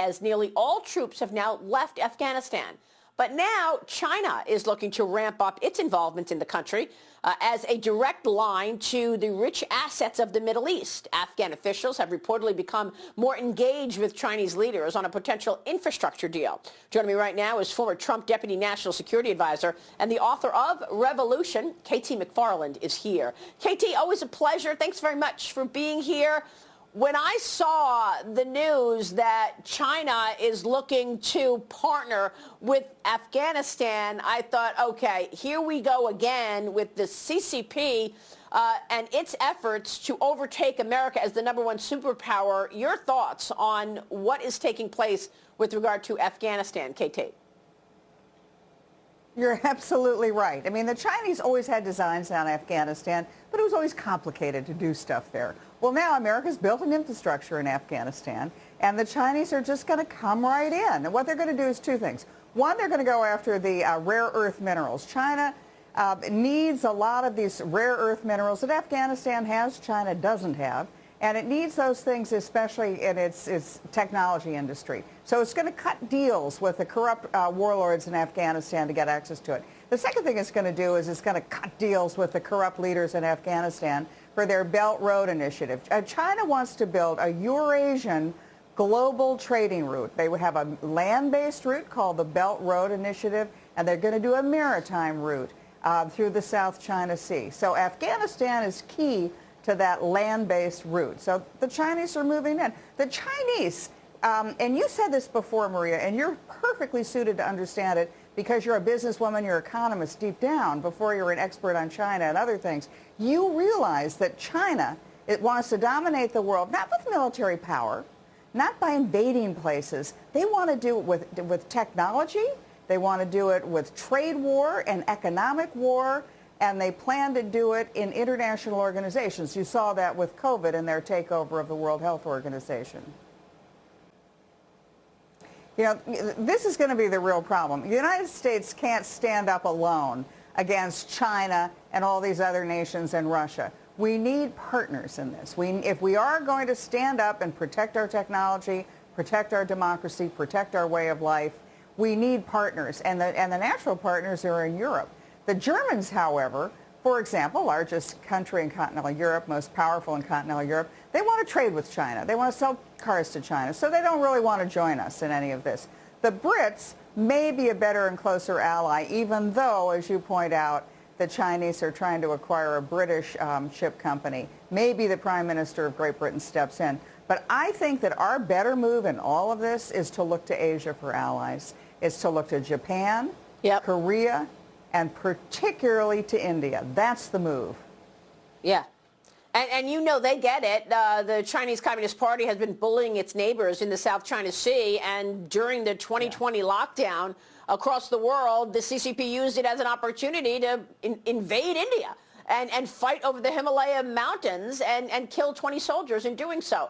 as nearly all troops have now left Afghanistan. But now China is looking to ramp up its involvement in the country as a direct line to the rich assets of the Middle East. Afghan officials have reportedly become more engaged with Chinese leaders on a potential infrastructure deal. Joining me right now is former Trump Deputy National Security Advisor and the author of Revolution, KT McFarland, is here. KT, always a pleasure. Thanks very much for being here. When I saw the news that China is looking to partner with Afghanistan, I thought, okay, here we go again with the CCP and its efforts to overtake America as the #1 superpower. Your thoughts on what is taking place with regard to Afghanistan, KT? You're absolutely right. I mean, the Chinese always had designs on Afghanistan, but it was always complicated to do stuff there. Well, now America's built an infrastructure in Afghanistan, and the Chinese are just going to come right in. And what they're going to do is two things. One, they're going to go after the rare earth minerals. China needs a lot of these rare earth minerals that Afghanistan has, China doesn't have. And it needs those things, especially in its technology industry. So it's going to cut deals with the corrupt warlords in Afghanistan to get access to it. The second thing it's going to do is it's going to cut deals with the corrupt leaders in Afghanistan for their Belt Road Initiative. China wants to build a Eurasian global trading route. They would have a land-based route called the Belt Road Initiative, and they're going to do a maritime route through the South China Sea. So Afghanistan is key to that land-based route. So the Chinese are moving in. The Chinese, and you said this before, Maria, and you're perfectly suited to understand it because you're a businesswoman, you're an economist deep down before you're an expert on China and other things. You realize that China, it wants to dominate the world, not with military power, not by invading places. They want to do it with technology. They want to do it with trade war and economic war. And they plan to do it in international organizations. You saw that with COVID and their takeover of the World Health Organization. You know, this is going to be the real problem. The United States can't stand up alone against China and all these other nations and Russia. We need partners in this. If we are going to stand up and protect our technology, protect our democracy, protect our way of life, we need partners. And the natural partners are in Europe. The Germans, however, for example, largest country in continental Europe, most powerful in continental Europe, they want to trade with China. They want to sell cars to China, so they don't really want to join us in any of this. The Brits may be a better and closer ally, even though, as you point out, the Chinese are trying to acquire a British ship company. Maybe the Prime Minister of Great Britain steps in. But I think that our better move in all of this is to look to Asia for allies. It's to look to Japan, Korea, and particularly to India. That's the move. Yeah. And you know they get it. The Chinese Communist Party has been bullying its neighbors in the South China Sea, and during the 2020 lockdown across the world, the CCP used it as an opportunity to invade India and fight over the Himalaya mountains and kill 20 soldiers in doing so.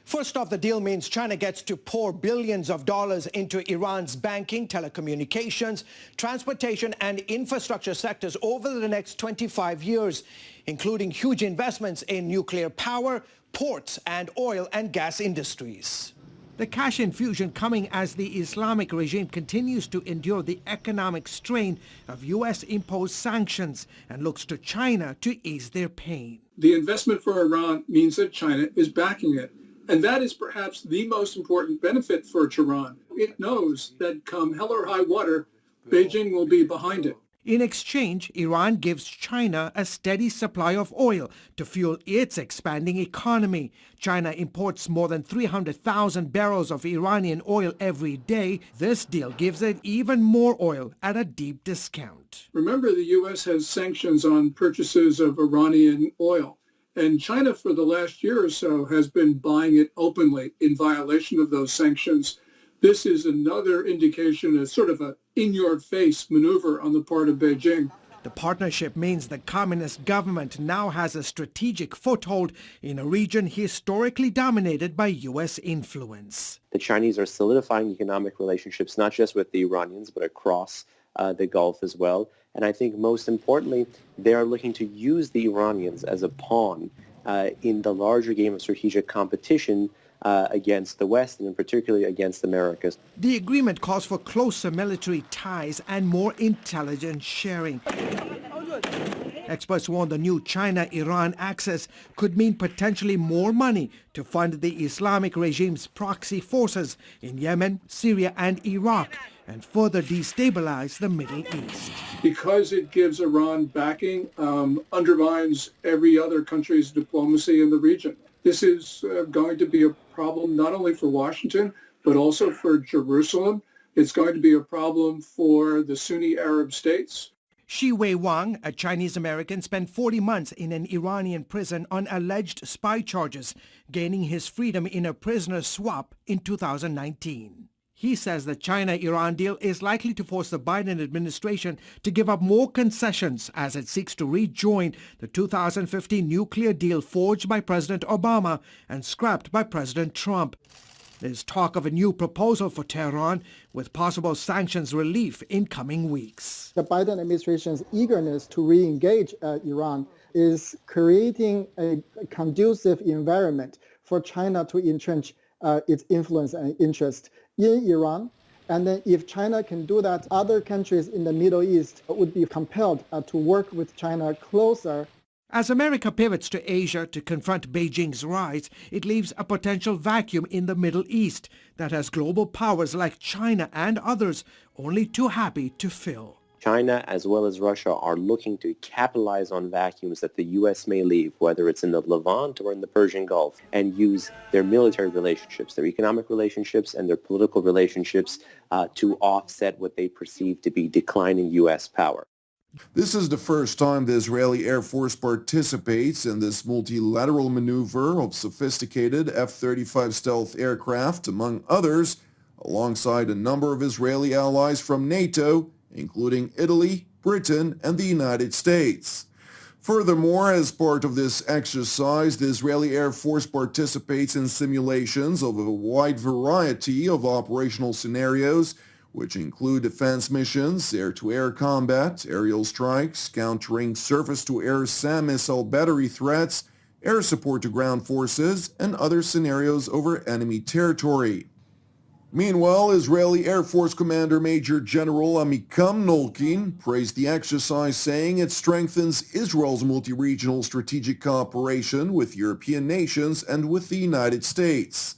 First off, the deal means China gets to pour billions of dollars into Iran's banking, telecommunications, transportation and infrastructure sectors over the next 25 years, including huge investments in nuclear power, ports and oil and gas industries. The cash infusion coming as the Islamic regime continues to endure the economic strain of U.S.-imposed sanctions and looks to China to ease their pain. The investment for Iran means that China is backing it. And that is perhaps the most important benefit for Tehran. It knows that come hell or high water, Beijing will be behind it. In exchange, Iran gives China a steady supply of oil to fuel its expanding economy. China imports more than 300,000 barrels of Iranian oil every day. This deal gives it even more oil at a deep discount. Remember, the U.S. has sanctions on purchases of Iranian oil. And China, for the last year or so, has been buying it openly in violation of those sanctions. This is another indication, a sort of a in-your-face maneuver on the part of Beijing. The partnership means the communist government now has a strategic foothold in a region historically dominated by U.S. influence. The Chinese are solidifying economic relationships, not just with the Iranians, but across the Gulf as well. And I think most importantly, they are looking to use the Iranians as a pawn in the larger game of strategic competition against the West and in particularly against America. The agreement calls for closer military ties and more intelligence sharing. Experts warn the new China-Iran axis could mean potentially more money to fund the Islamic regime's proxy forces in Yemen, Syria and Iraq and further destabilize the Middle East. Because it gives Iran backing, undermines every other country's diplomacy in the region. This is going to be a problem not only for Washington, but also for Jerusalem. It's going to be a problem for the Sunni Arab states. Shi Wei-Wang, a Chinese-American, spent 40 months in an Iranian prison on alleged spy charges, gaining his freedom in a prisoner swap in 2019. He says the China-Iran deal is likely to force the Biden administration to give up more concessions as it seeks to rejoin the 2015 nuclear deal forged by President Obama and scrapped by President Trump. There's talk of a new proposal for Tehran with possible sanctions relief in coming weeks. The Biden administration's eagerness to re-engage Iran is creating a conducive environment for China to entrench its influence and interest in Iran. And then if China can do that, other countries in the Middle East would be compelled to work with China closer. As America pivots to Asia to confront Beijing's rise, it leaves a potential vacuum in the Middle East that has global powers like China and others only too happy to fill. China as well as Russia are looking to capitalize on vacuums that the U.S. may leave, whether it's in the Levant or in the Persian Gulf, and use their military relationships, their economic relationships, and their political relationships to offset what they perceive to be declining U.S. power. This is the first time the Israeli Air Force participates in this multilateral maneuver of sophisticated F-35 stealth aircraft, among others, alongside a number of Israeli allies from NATO, including Italy, Britain, and the United States. Furthermore, as part of this exercise, the Israeli Air Force participates in simulations of a wide variety of operational scenarios, which include defense missions, air-to-air combat, aerial strikes, countering surface-to-air SAM missile battery threats, air support to ground forces, and other scenarios over enemy territory. Meanwhile, Israeli Air Force Commander Major General Amikam Nolkin praised the exercise, saying it strengthens Israel's multi-regional strategic cooperation with European nations and with the United States.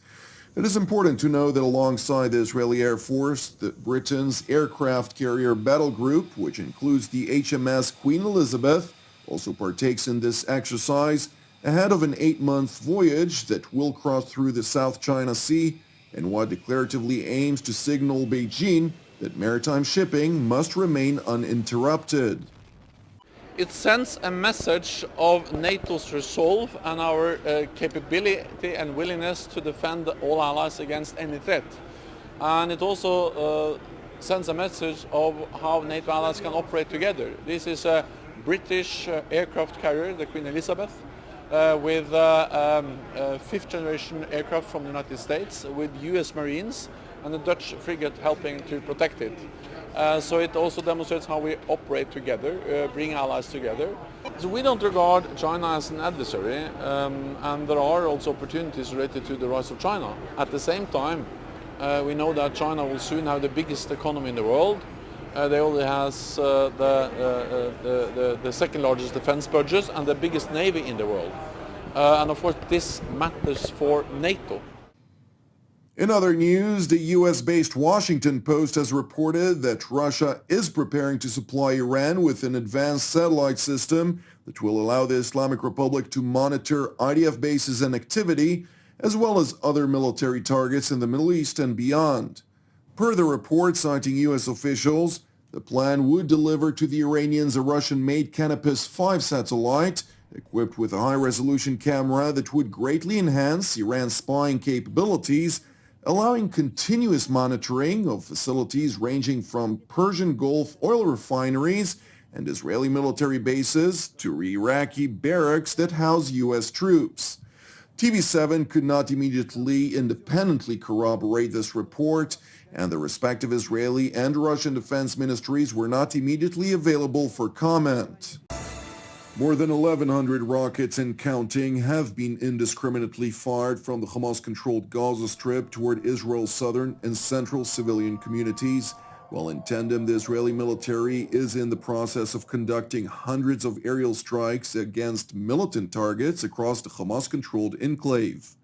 It is important to know that alongside the Israeli Air Force, Britain's aircraft carrier battle group, which includes the HMS Queen Elizabeth, also partakes in this exercise ahead of an 8-month voyage that will cross through the South China Sea and what declaratively aims to signal Beijing that maritime shipping must remain uninterrupted. It sends a message of NATO's resolve and our capability and willingness to defend all allies against any threat. And it also sends a message of how NATO allies can operate together. This is a British aircraft carrier, the Queen Elizabeth, with fifth generation aircraft from the United States, with US Marines and a Dutch frigate helping to protect it. So it also demonstrates how we operate together, bring allies together. So we don't regard China as an adversary, and there are also opportunities related to the rise of China. At the same time, we know that China will soon have the biggest economy in the world. They already has the second largest defense budget and the biggest navy in the world. And of course, this matters for NATO. In other news, the U.S.-based Washington Post has reported that Russia is preparing to supply Iran with an advanced satellite system that will allow the Islamic Republic to monitor IDF bases and activity, as well as other military targets in the Middle East and beyond. Per the report citing U.S. officials, the plan would deliver to the Iranians a Russian-made Canopus 5 satellite, equipped with a high-resolution camera that would greatly enhance Iran's spying capabilities, allowing continuous monitoring of facilities ranging from Persian Gulf oil refineries and Israeli military bases to Iraqi barracks that house U.S. troops. TV7 could not immediately independently corroborate this report, and the respective Israeli and Russian defense ministries were not immediately available for comment. More than 1,100 rockets and counting have been indiscriminately fired from the Hamas-controlled Gaza Strip toward Israel's southern and central civilian communities, while in tandem the Israeli military is in the process of conducting hundreds of aerial strikes against militant targets across the Hamas-controlled enclave.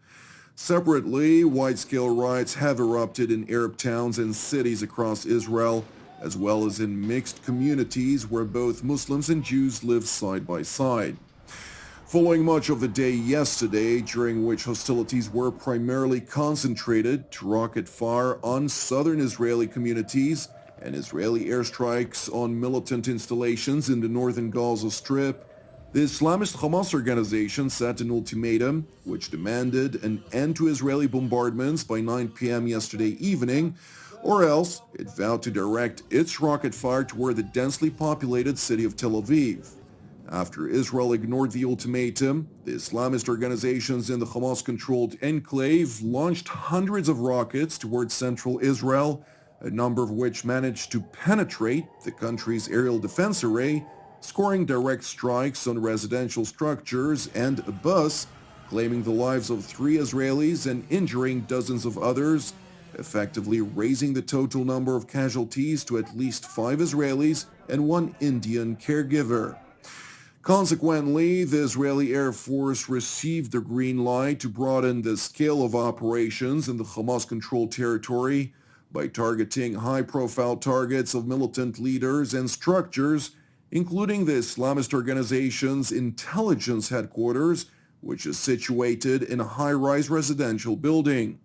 Separately, wide-scale riots have erupted in Arab towns and cities across Israel, as well as in mixed communities where both Muslims and Jews live side by side. Following much of the day yesterday, during which hostilities were primarily concentrated to rocket fire on southern Israeli communities and Israeli airstrikes on militant installations in the northern Gaza Strip, the Islamist Hamas organization set an ultimatum which demanded an end to Israeli bombardments by 9 p.m. yesterday evening, or else it vowed to direct its rocket fire toward the densely populated city of Tel Aviv. After Israel ignored the ultimatum, the Islamist organizations in the Hamas-controlled enclave launched hundreds of rockets toward central Israel, a number of which managed to penetrate the country's aerial defense array, scoring direct strikes on residential structures and a bus, claiming the lives of 3 Israelis and injuring dozens of others, effectively raising the total number of casualties to at least 5 Israelis and 1 Indian caregiver. Consequently, the Israeli Air Force received the green light to broaden the scale of operations in the Hamas-controlled territory by targeting high-profile targets of militant leaders and structures, including the Islamist organization's intelligence headquarters, which is situated in a high-rise residential building.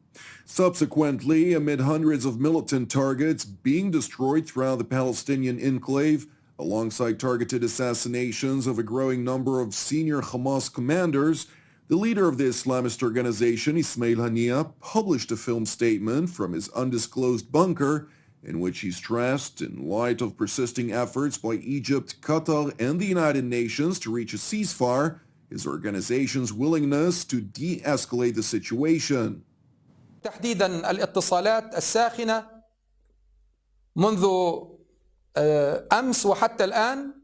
Subsequently, amid hundreds of militant targets being destroyed throughout the Palestinian enclave, alongside targeted assassinations of a growing number of senior Hamas commanders, the leader of the Islamist organization, Ismail Haniyeh, published a film statement from his undisclosed bunker in which he stressed, in light of persisting efforts by Egypt, Qatar, and the United Nations to reach a ceasefire, his organization's willingness to de-escalate the situation. تحديدا الاتصالات الساخنة منذ أمس وحتى الآن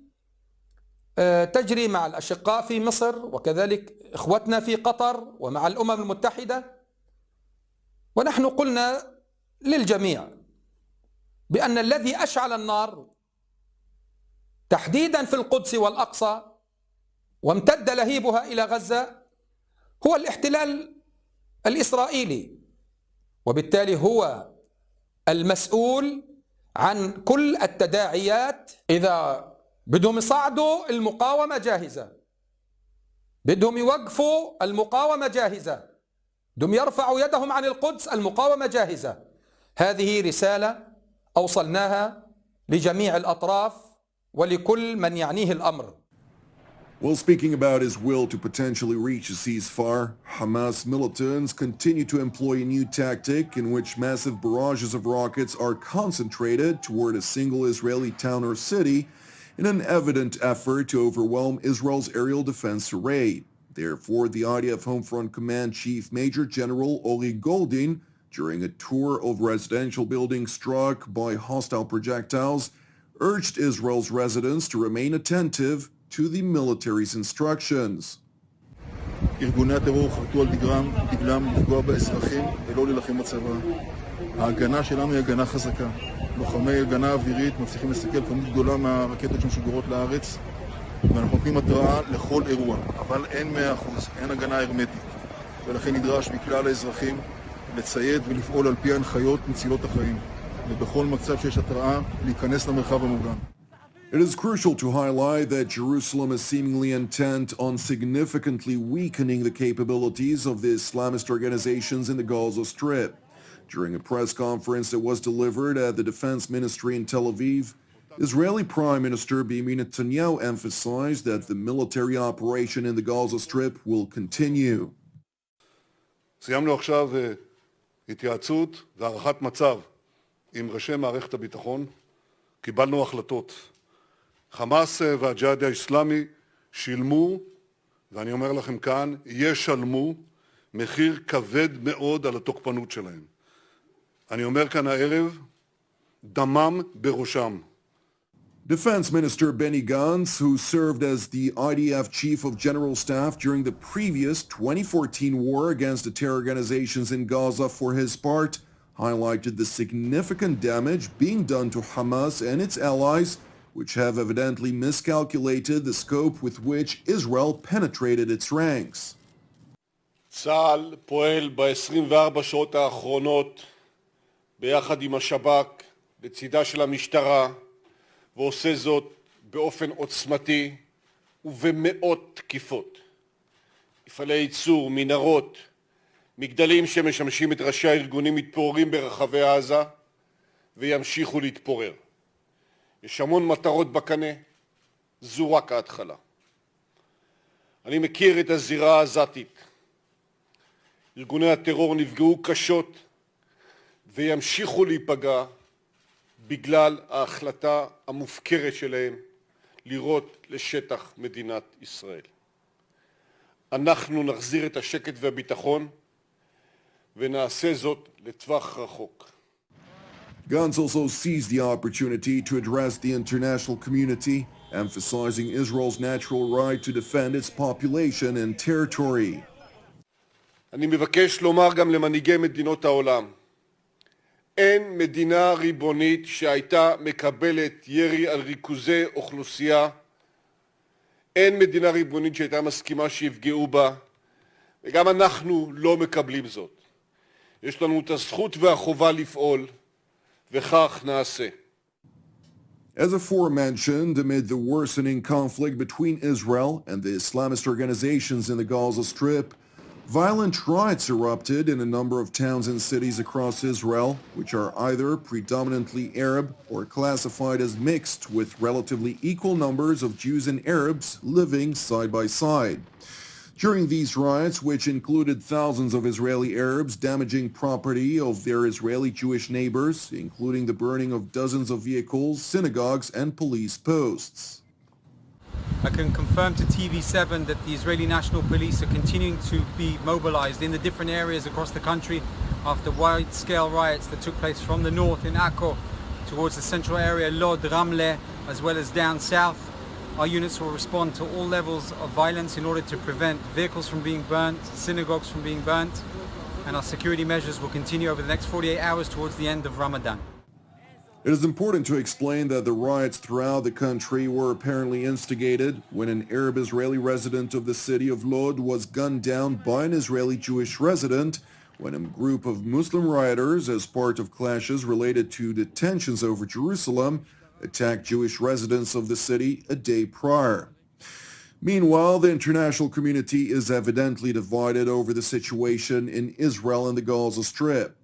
تجري مع الأشقاء في مصر وكذلك إخوتنا في قطر ومع الأمم المتحدة، ونحن قلنا للجميع بأن الذي أشعل النار تحديدا في القدس والأقصى وامتد لهيبها إلى غزة هو الاحتلال الإسرائيلي، وبالتالي هو المسؤول عن كل التداعيات. إذا بدهم يصعدوا المقاومة جاهزة، بدهم يوقفوا المقاومة جاهزة، بدهم يرفعوا يدهم عن القدس المقاومة جاهزة. هذه رسالة أوصلناها لجميع الأطراف ولكل من يعنيه الأمر. While speaking about his will to potentially reach a ceasefire, Hamas militants continue to employ a new tactic in which massive barrages of rockets are concentrated toward a single Israeli town or city in an evident effort to overwhelm Israel's aerial defense array. Therefore, the IDF Home Front Command Chief Major General Ori Goldin, during a tour of residential buildings struck by hostile projectiles, urged Israel's residents to remain attentive to the military's instructions. ארגוני הטרור חרטו על דגלם לפגוע באזרחים ולא להילחם בצבא. ההגנה שלנו היא הגנה חזקה. לוחמי הגנה אווירית מצליחים לסכל כמות גדולה מהרקטות שמשוגרות לארץ, ואנחנו נותנים התראה לכל אירוע, אבל אין 100%, אין הגנה הרמטית, ולכן נדרש מכלל האזרחים לצייד ולפעול על פי ההנחיות מצילות החיים, ובכל מצב שיש התראה להיכנס למרחב המוגן. It is crucial to highlight that Jerusalem is seemingly intent on significantly weakening the capabilities of the Islamist organizations in the Gaza Strip. During a press conference that was delivered at the Defense Ministry in Tel Aviv, Israeli Prime Minister Benjamin Netanyahu emphasized that the military operation in the Gaza Strip will continue. סיימנו עכשיו התייעצות והערכת מצב עם ראשי מערכת הביטחון. קיבלנו החלטות. חמאס והג'יהאד האסלאמי שילמו, ואני אומר לכם כאן, ישלמו מחיר כבד מאוד על התוקפנות שלהם. אני אומר כאן הערב, דמם בראשם. Defense Minister Benny Gantz, who served as the IDF Chief of General Staff during the previous 2014 war against the terror organizations in Gaza, for his part, highlighted the significant damage being done to Hamas and its allies, which have evidently miscalculated the scope with which Israel penetrated its ranks. צה"ל פועל ב-24 שעות האחרונות ביחד עם השב"כ לצידה של המשטרה, ועושה זאת באופן עוצמתי ובמאות תקיפות. מפעלי ייצור, מנהרות, מגדלים שמשמשים את ראשי הארגונים מתפוררים ברחבי עזה וימשיכו להתפורר. יש המון מטרות בקנה, זו רק ההתחלה. אני מכיר את הזירה העזתית. ארגוני הטרור נפגעו קשות וימשיכו להיפגע בגלל ההחלטה המופקרת שלהם לירות לשטח מדינת ישראל. אנחנו נחזיר את השקט והביטחון ונעשה זאת לטווח רחוק. Gantz also seized the opportunity to address the international community, emphasizing Israel's natural right to defend its population and territory. אני מבקש לומר גם למנהיגי מדינות העולם, אין מדינה ריבונית שהייתה מקבלת ירי על ריכוזי אוכלוסייה, אין מדינה ריבונית שהייתה מסכימה שיפגעו בה, וגם אנחנו לא מקבלים זאת. יש לנו את הזכות והחובה לפעול, וכך נעשה. As aforementioned, amid the worsening conflict between Israel and the Islamist organizations in the Gaza Strip, violent riots erupted in a number of towns and cities across Israel, which are either predominantly Arab or classified as mixed, with relatively equal numbers of Jews and Arabs living side by side. During these riots, which included thousands of Israeli Arabs damaging property of their Israeli Jewish neighbors, including the burning of dozens of vehicles, synagogues, and police posts. I can confirm to TV7 that the Israeli National Police are continuing to be mobilized in the different areas across the country after wide-scale riots that took place from the north in Akko towards the central area, Lod, Ramle, as well as down south. Our units will respond to all levels of violence in order to prevent vehicles from being burnt, synagogues from being burnt, and our security measures will continue over the next 48 hours towards the end of Ramadan. It is important to explain that the riots throughout the country were apparently instigated when an Arab Israeli resident of the city of Lod was gunned down by an Israeli Jewish resident when a group of Muslim rioters, as part of clashes related to the tensions over Jerusalem, attacked Jewish residents of the city a day prior. Meanwhile, the international community is evidently divided over the situation in Israel and the Gaza Strip.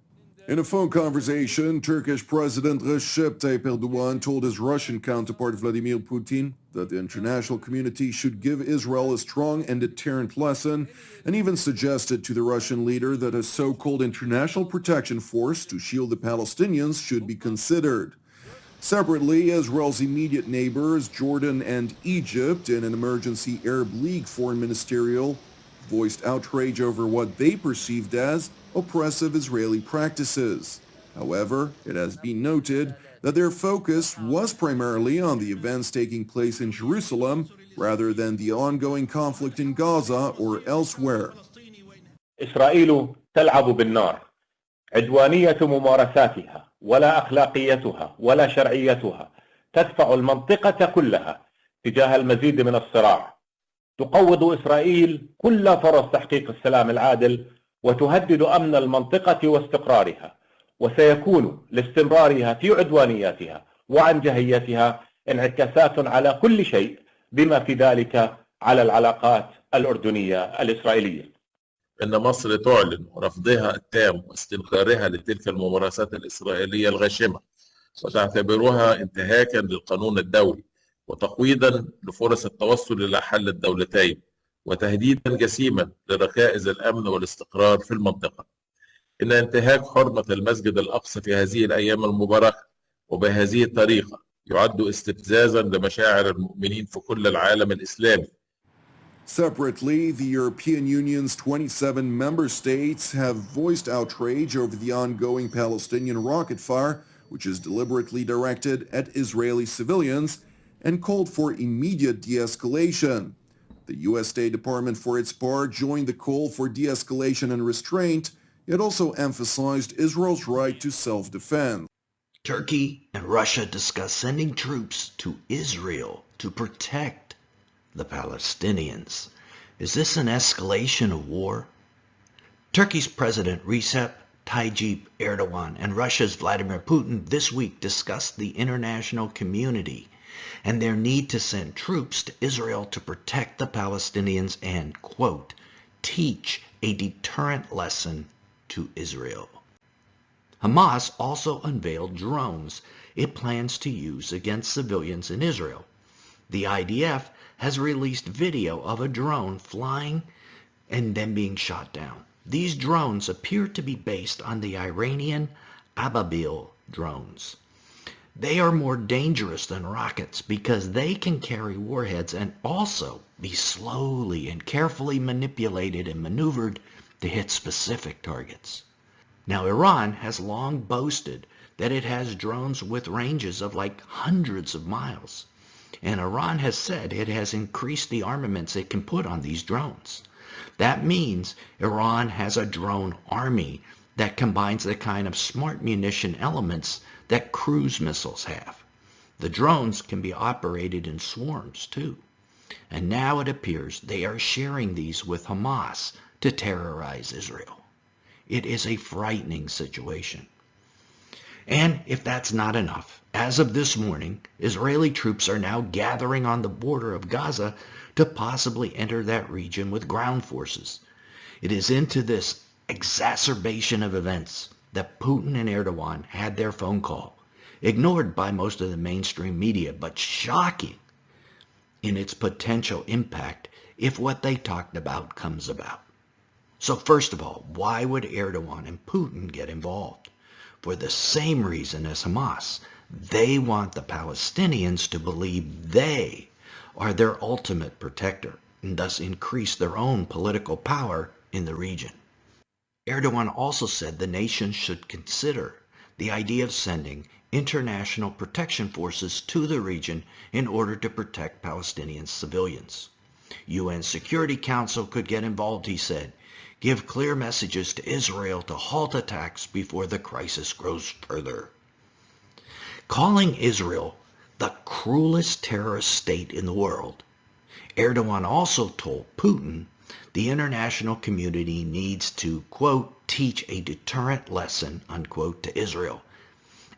In a phone conversation, Turkish President Recep Tayyip Erdogan told his Russian counterpart Vladimir Putin that the international community should give Israel a strong and deterrent lesson, and even suggested to the Russian leader that a so-called international protection force to shield the Palestinians should be considered. Separately, Israel's immediate neighbors, Jordan and Egypt, in an emergency Arab League foreign ministerial, voiced outrage over what they perceived as oppressive Israeli practices. However, it has been noted that their focus was primarily on the events taking place in Jerusalem rather than the ongoing conflict in Gaza or elsewhere. إسرائيل تلعب بالنار. عدوانية ممارساتها ولا أخلاقيتها ولا شرعيتها تدفع المنطقة كلها تجاه المزيد من الصراع. تقوض إسرائيل كل فرص تحقيق السلام العادل وتهدد أمن المنطقة واستقرارها، وسيكون لاستمرارها في عدوانياتها وعنجهيتها انعكاسات على كل شيء بما في ذلك على العلاقات الأردنية الإسرائيلية. أن مصر تعلن رفضها التام واستنكارها لتلك الممارسات الإسرائيلية الغاشمة وتعتبرها انتهاكا للقانون الدولي وتقويضا لفرص التوصل إلى حل الدولتين وتهديدا جسيما لركائز الأمن والاستقرار في المنطقة. إن انتهاك حرمة المسجد الأقصى في هذه الأيام المباركة وبهذه الطريقة يعد استفزازا لمشاعر المؤمنين في كل العالم الإسلامي. Separately, the European Union's 27 member states have voiced outrage over the ongoing Palestinian rocket fire, which is deliberately directed at Israeli civilians, and called for immediate de-escalation. The U.S. State Department, for its part, joined the call for de-escalation and restraint. It also emphasized Israel's right to self-defense. Turkey and Russia discuss sending troops to Israel to protect the Palestinians. Is this an escalation of war? Turkey's President Recep Tayyip Erdogan and Russia's Vladimir Putin this week discussed the international community and their need to send troops to Israel to protect the Palestinians and, quote, teach a deterrent lesson to Israel. Hamas also unveiled drones it plans to use against civilians in Israel. The IDF has released video of a drone flying and then being shot down. These drones appear to be based on the Iranian Ababil drones. They are more dangerous than rockets because they can carry warheads and also be slowly and carefully manipulated and maneuvered to hit specific targets. Now, Iran has long boasted that it has drones with ranges of like hundreds of miles. And Iran has said it has increased the armaments it can put on these drones. That means Iran has a drone army that combines the kind of smart munition elements that cruise missiles have. The drones can be operated in swarms too. And now it appears they are sharing these with Hamas to terrorize Israel. It is a frightening situation. And if that's not enough, as of this morning, Israeli troops are now gathering on the border of Gaza to possibly enter that region with ground forces. It is into this exacerbation of events that Putin and Erdogan had their phone call, ignored by most of the mainstream media, but shocking in its potential impact if what they talked about comes about. So first of all, why would Erdogan and Putin get involved? For the same reason as Hamas. They want the Palestinians to believe they are their ultimate protector and thus increase their own political power in the region. Erdogan also said the nation should consider the idea of sending international protection forces to the region in order to protect Palestinian civilians. UN Security Council could get involved, he said. Give clear messages to Israel to halt attacks before the crisis grows further. Calling Israel the cruelest terrorist state in the world, Erdogan also told Putin the international community needs to, quote, teach a deterrent lesson, unquote, to Israel,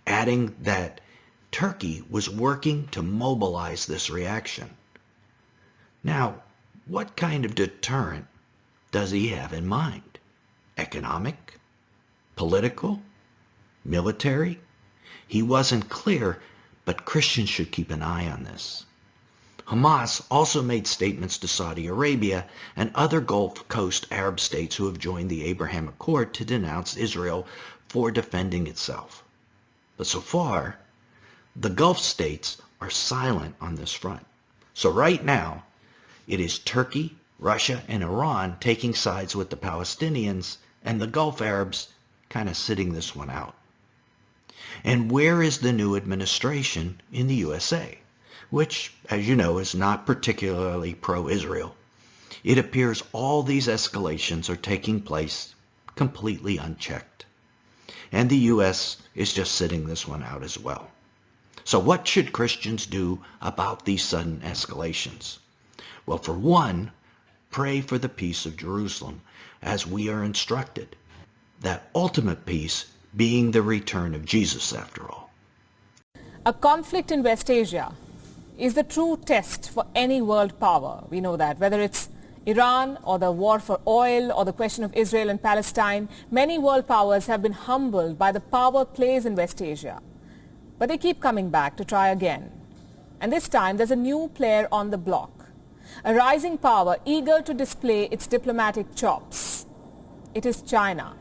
adding that Turkey was working to mobilize this reaction. Now, what kind of deterrent does he have in mind? Economic? Political? Military? He wasn't clear, but Christians should keep an eye on this. Hamas also made statements to Saudi Arabia and other Gulf Coast Arab states who have joined the Abraham Accord to denounce Israel for defending itself. But so far, the Gulf states are silent on this front. So right now, it is Turkey, Russia, and Iran taking sides with the Palestinians, and the Gulf Arabs kind of sitting this one out. And where is the new administration in the USA, which, as you know, is not particularly pro-Israel? It appears all these escalations are taking place completely unchecked. And the U.S. is just sitting this one out as well. So what should Christians do about these sudden escalations? Well, for one, pray for the peace of Jerusalem, as we are instructed. That ultimate peace being the return of Jesus, after all. A conflict in West Asia is the true test for any world power. We know that. Whether it's Iran or the war for oil or the question of Israel and Palestine, many world powers have been humbled by the power plays in West Asia. But they keep coming back to try again. And this time there's a new player on the block. A rising power eager to display its diplomatic chops. It is China.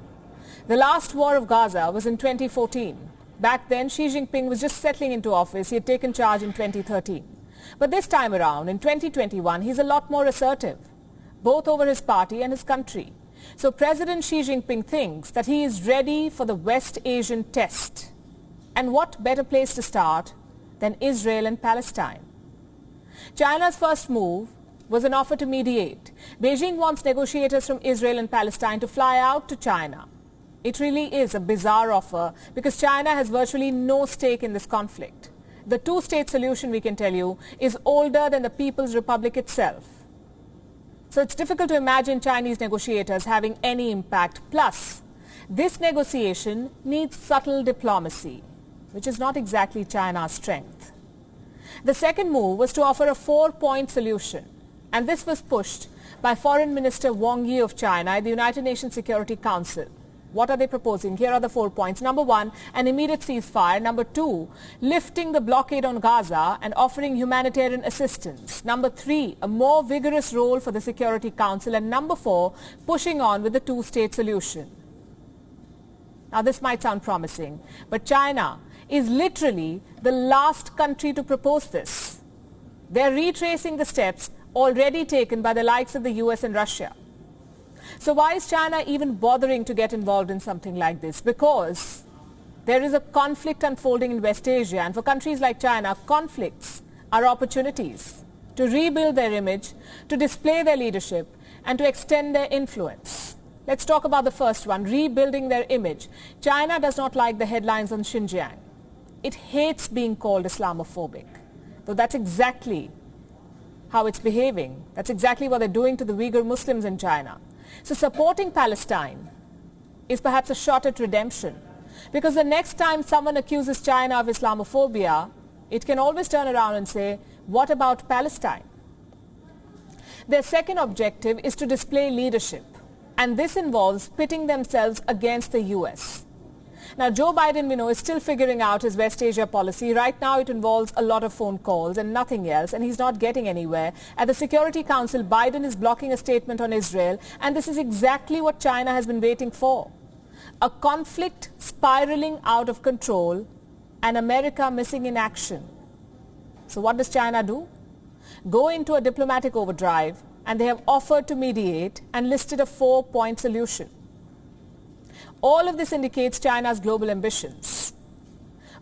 The last war of Gaza was in 2014. Back then, Xi Jinping was just settling into office. He had taken charge in 2013. But this time around, in 2021, he's a lot more assertive, both over his party and his country. So President Xi Jinping thinks that he is ready for the West Asian test. And what better place to start than Israel and Palestine? China's first move was an offer to mediate. Beijing wants negotiators from Israel and Palestine to fly out to China. It really is a bizarre offer because China has virtually no stake in this conflict. The two-state solution, we can tell you, is older than the People's Republic itself. So it's difficult to imagine Chinese negotiators having any impact. Plus, this negotiation needs subtle diplomacy, which is not exactly China's strength. The second move was to offer a 4-point solution, and this was pushed by Foreign Minister Wang Yi of China at the United Nations Security Council. What are they proposing? Here are the 4 points. Number 1, an immediate ceasefire. Number 2, lifting the blockade on Gaza and offering humanitarian assistance. Number 3, a more vigorous role for the Security Council. And number 4, pushing on with the two-state solution. Now this might sound promising, but China is literally the last country to propose this. They're retracing the steps already taken by the likes of the US and Russia. So why is China even bothering to get involved in something like this? Because there is a conflict unfolding in West Asia, and for countries like China, conflicts are opportunities to rebuild their image, to display their leadership, and to extend their influence. Let's talk about the first one, rebuilding their image. China does not like the headlines on Xinjiang. It hates being called Islamophobic, though that's exactly how it's behaving. That's exactly what they're doing to the Uyghur Muslims in China. So supporting Palestine is perhaps a shot at redemption, because the next time someone accuses China of Islamophobia, it can always turn around and say, what about Palestine? Their second objective is to display leadership, and this involves pitting themselves against the US. Now, Joe Biden, we know, is still figuring out his West Asia policy. Right now, it involves a lot of phone calls and nothing else, and he's not getting anywhere. At the Security Council, Biden is blocking a statement on Israel, and this is exactly what China has been waiting for. A conflict spiraling out of control and America missing in action. So what does China do? Go into a diplomatic overdrive, and they have offered to mediate and listed a 4-point solution. All of this indicates China's global ambitions.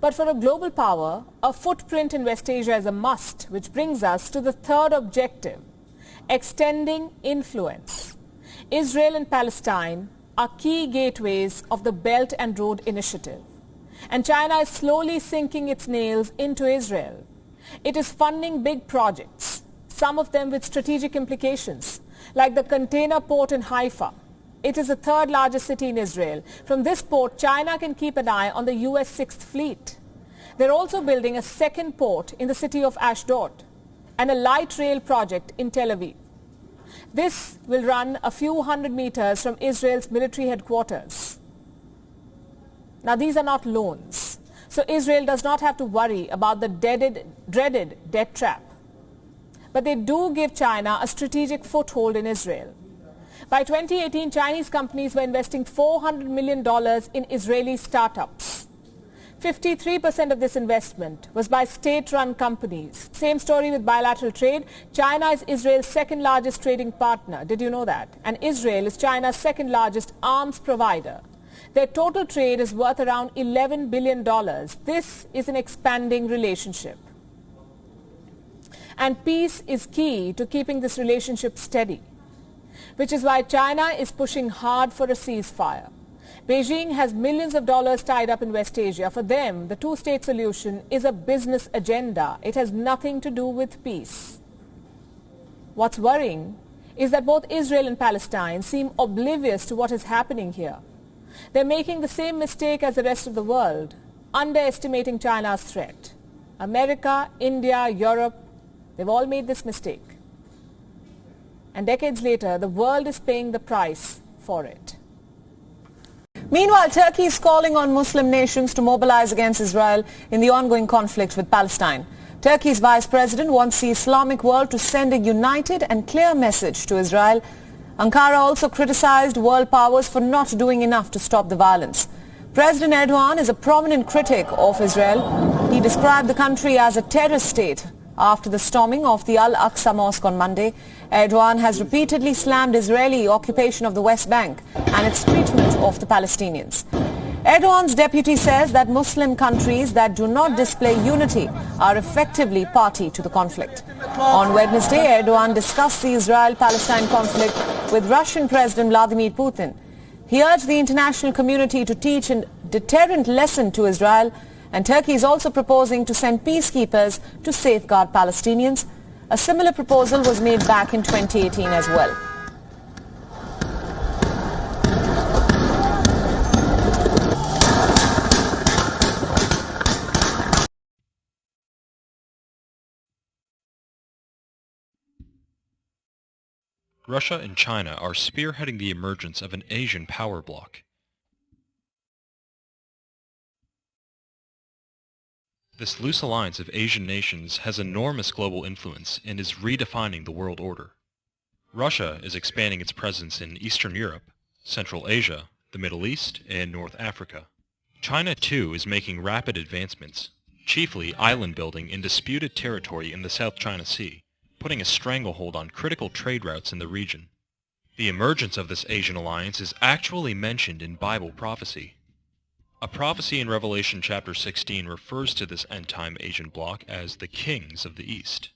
But for a global power, a footprint in West Asia is a must, which brings us to the third objective, extending influence. Israel and Palestine are key gateways of the Belt and Road Initiative. And China is slowly sinking its nails into Israel. It is funding big projects, some of them with strategic implications, like the container port in Haifa. It is the third largest city in Israel. From this port, China can keep an eye on the US 6th Fleet. They're also building a second port in the city of Ashdod and a light rail project in Tel Aviv. This will run a few hundred meters from Israel's military headquarters. Now, these are not loans, so Israel does not have to worry about the dreaded debt trap. But they do give China a strategic foothold in Israel. By 2018, Chinese companies were investing $400 million in Israeli startups. 53% of this investment was by state-run companies. Same story with bilateral trade. China is Israel's second largest trading partner. Did you know that? And Israel is China's second largest arms provider. Their total trade is worth around $11 billion. This is an expanding relationship. And peace is key to keeping this relationship steady, which is why China is pushing hard for a ceasefire. Beijing has millions of dollars tied up in West Asia. For them, the two-state solution is a business agenda. It has nothing to do with peace. What's worrying is that both Israel and Palestine seem oblivious to what is happening here. They're making the same mistake as the rest of the world, underestimating China's threat. America, India, Europe, they've all made this mistake. And decades later, the world is paying the price for it. Meanwhile, Turkey is calling on Muslim nations to mobilize against Israel in the ongoing conflict with Palestine. Turkey's vice president wants the Islamic world to send a united and clear message to Israel. Ankara also criticized world powers for not doing enough to stop the violence. President Erdogan is a prominent critic of Israel. He described the country as a terrorist state after the storming of the Al-Aqsa Mosque on Monday. Erdogan has repeatedly slammed Israeli occupation of the West Bank and its treatment of the Palestinians. Erdogan's deputy says that Muslim countries that do not display unity are effectively party to the conflict. On Wednesday, Erdogan discussed the Israel-Palestine conflict with Russian President Vladimir Putin. He urged the international community to teach a deterrent lesson to Israel, and Turkey is also proposing to send peacekeepers to safeguard Palestinians. A similar proposal was made back in 2018 as well. Russia and China are spearheading the emergence of an Asian power bloc. This loose alliance of Asian nations has enormous global influence and is redefining the world order. Russia is expanding its presence in Eastern Europe, Central Asia, the Middle East, and North Africa. China, too, is making rapid advancements, chiefly island building in disputed territory in the South China Sea, putting a stranglehold on critical trade routes in the region. The emergence of this Asian alliance is actually mentioned in Bible prophecy. A prophecy in Revelation chapter 16 refers to this end-time Asian bloc as the kings of the East.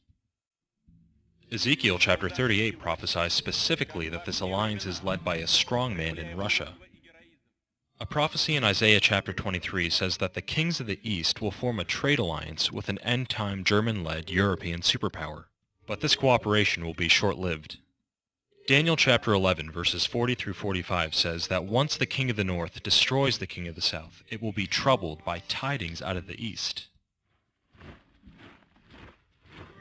Ezekiel chapter 38 prophesies specifically that this alliance is led by a strong man in Russia. A prophecy in Isaiah chapter 23 says that the kings of the East will form a trade alliance with an end-time German-led European superpower. But this cooperation will be short-lived. Daniel chapter 11 verses 40 through 45 says that once the king of the north destroys the king of the south, it will be troubled by tidings out of the east.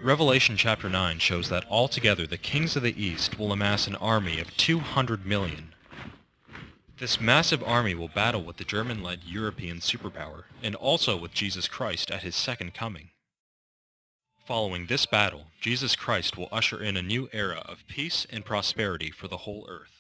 Revelation chapter 9 shows that altogether the kings of the east will amass an army of 200 million. This massive army will battle with the German-led European superpower, and also with Jesus Christ at his second coming. Following this battle, Jesus Christ will usher in a new era of peace and prosperity for the whole earth.